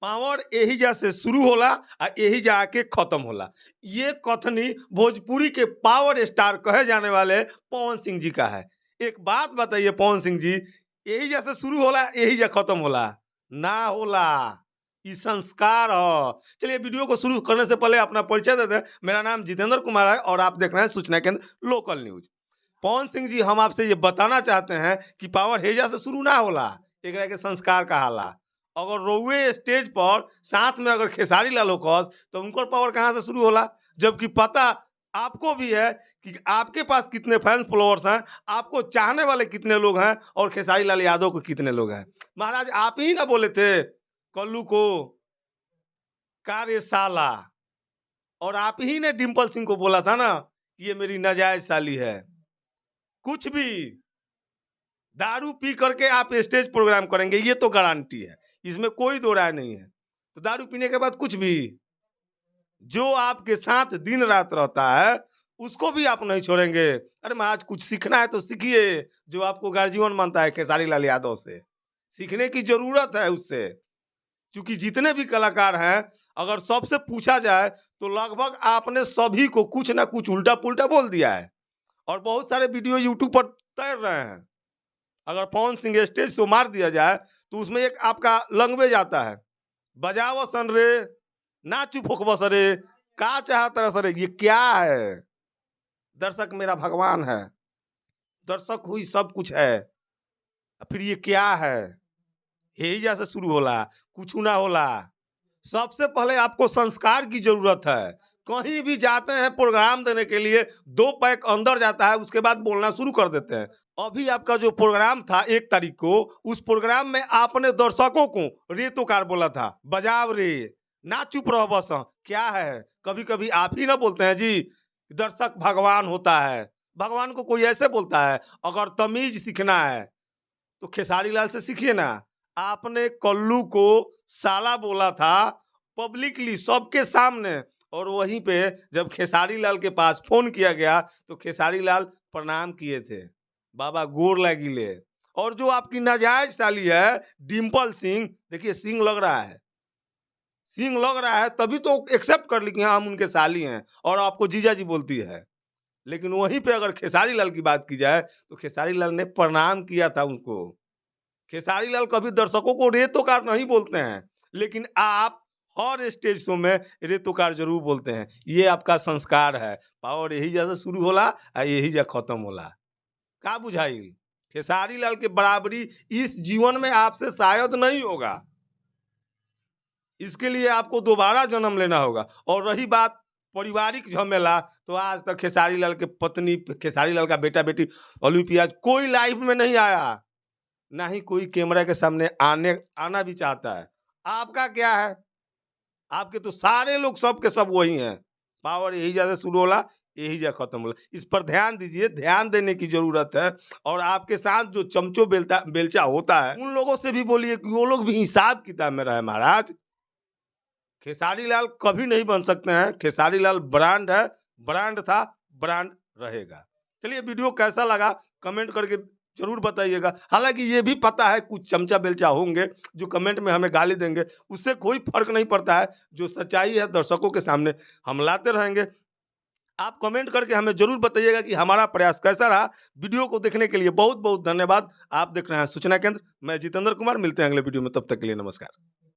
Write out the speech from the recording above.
Power एहिजा से शुरू होला आ एहिजा आके खत्म होला। ये कथनी भोजपुरी के पावर स्टार कहे जाने वाले पवन सिंह जी का है। एक बात बताइए पवन सिंह जी, एहिजा से शुरू होला एहिजा खत्म होला? ना होला। ई संस्कार ह। चलिए वीडियो को शुरू करने से पहले अपना परिचय देते हैं। मेरा नाम जितेंद्र कुमार है और आप देख रहे हैं सूचना केंद्र लोकल न्यूज। पवन सिंह जी, हम आपसे ये बताना चाहते हैं कि पावर हेजा से शुरू ना होला, एकरा के संस्कार कहाला। अगर रउए स्टेज पर साथ में अगर खेसारी लाल होकस तो उनकर पावर कहाँ से शुरू होला? जबकि पता आपको भी है कि आपके पास कितने फैन फॉलोअर्स हैं, आपको चाहने वाले कितने लोग हैं और खेसारी लाल यादव को कितने लोग हैं। महाराज आप ही ना बोले थे कल्लू को कार्यशाला, और आप ही ने डिम्पल सिंह को बोला था ना ये मेरी नाजायज साली है। कुछ भी दारू पी करके आप स्टेज प्रोग्राम करेंगे ये तो गारंटी है, इसमें कोई दो राय नहीं है। तो दारू पीने के बाद कुछ भी, जो आपके साथ दिन रात रहता है उसको भी आप नहीं छोड़ेंगे। अरे महाराज कुछ सीखना है तो सीखिए, जो आपको गार्जियन मानता है खेसारी लाल यादव से सीखने की जरूरत है उससे। क्योंकि जितने भी कलाकार हैं अगर सबसे पूछा जाए तो लगभग आपने सभी को कुछ ना कुछ उल्टा पुल्टा बोल दिया है और बहुत सारे वीडियो यूट्यूब पर तैर रहे हैं। अगर पवन सिंह स्टेज से मार दिया जाए तो उसमें एक आपका लैंग्वेज आता है, बजाओ सन रे, ना चुप होक बस रे, का चाहत रह सरे। ये क्या है? दर्शक मेरा भगवान है, दर्शक हुई सब कुछ है, फिर ये क्या है? हेजा से शुरू होला, कुछ ना होला। सबसे पहले आपको संस्कार की जरूरत है। कहीं भी जाते हैं प्रोग्राम देने के लिए 2 पैक अंदर जाता है, उसके बाद बोलना शुरू कर देते हैं। अभी आपका जो प्रोग्राम था 1 तारीख को, उस प्रोग्राम में आपने दर्शकों को रे तो कार बोला था, बजाव रे, ना चुप रहो बस। क्या है? कभी कभी आप ही ना बोलते हैं जी दर्शक भगवान होता है। भगवान को कोई ऐसे बोलता है? अगर तमीज सीखना है तो खेसारी लाल से सीखिए ना। आपने कल्लू को साला बोला था पब्लिकली सबके सामने, और वहीं पे जब खेसारी लाल के पास फोन किया गया तो खेसारी लाल प्रणाम किए थे, बाबा गोर लगिले। और जो आपकी नाजायज साली है डिम्पल सिंह, देखिए सिंह लग रहा है, सिंह लग रहा है तभी तो एक्सेप्ट कर ली कि हाँ हम उनके साली हैं और आपको जीजा जी बोलती है। लेकिन वहीं पे अगर खेसारी लाल की बात की जाए तो खेसारी लाल ने प्रणाम किया था उनको। खेसारी लाल कभी दर्शकों को रेतोकार नहीं बोलते हैं, लेकिन आप हर स्टेज शो में रेतोकार जरूर बोलते हैं। ये आपका संस्कार है। पावर यही जैसे शुरू होला यही जा खत्म होला। का बुझाई? खेसारी लाल के बराबरी इस जीवन में आपसे शायद नहीं होगा। इसके लिए आपको दोबारा जन्म लेना होगा। और रही बात पारिवारिक झमेला, तो आज तक खेसारी लाल के पत्नी, खेसारी लाल का बेटा बेटी अलू पियाज कोई लाइफ में नहीं आया, ना ही कोई कैमरा के सामने आना भी चाहता है। आपका क्या है? आपके तो सारे लोग सब के सब वही हैं। पावर यही जैसे शुरू होला यही जगह खत्म होला। इस पर ध्यान दीजिए, ध्यान देने की जरूरत है। और आपके साथ जो चमचो बेलचा होता है उन लोगों से भी बोलिए कि वो लोग भी हिसाब किताब में रहे। महाराज खेसारी लाल कभी नहीं बन सकते हैं। खेसारी लाल ब्रांड है, ब्रांड था, ब्रांड रहेगा। चलिए वीडियो कैसा लगा कमेंट करके जरूर बताइएगा। हालांकि ये भी पता है कुछ चमचा बेलचा होंगे जो कमेंट में हमें गाली देंगे, उससे कोई फर्क नहीं पड़ता है। जो सच्चाई है दर्शकों के सामने हम लाते रहेंगे। आप कमेंट करके हमें जरूर बताइएगा कि हमारा प्रयास कैसा रहा। वीडियो को देखने के लिए बहुत बहुत धन्यवाद। आप देख रहे हैं सूचना केंद्र, मैं जितेंद्र कुमार। मिलते हैं अगले वीडियो में, तब तक के लिए नमस्कार।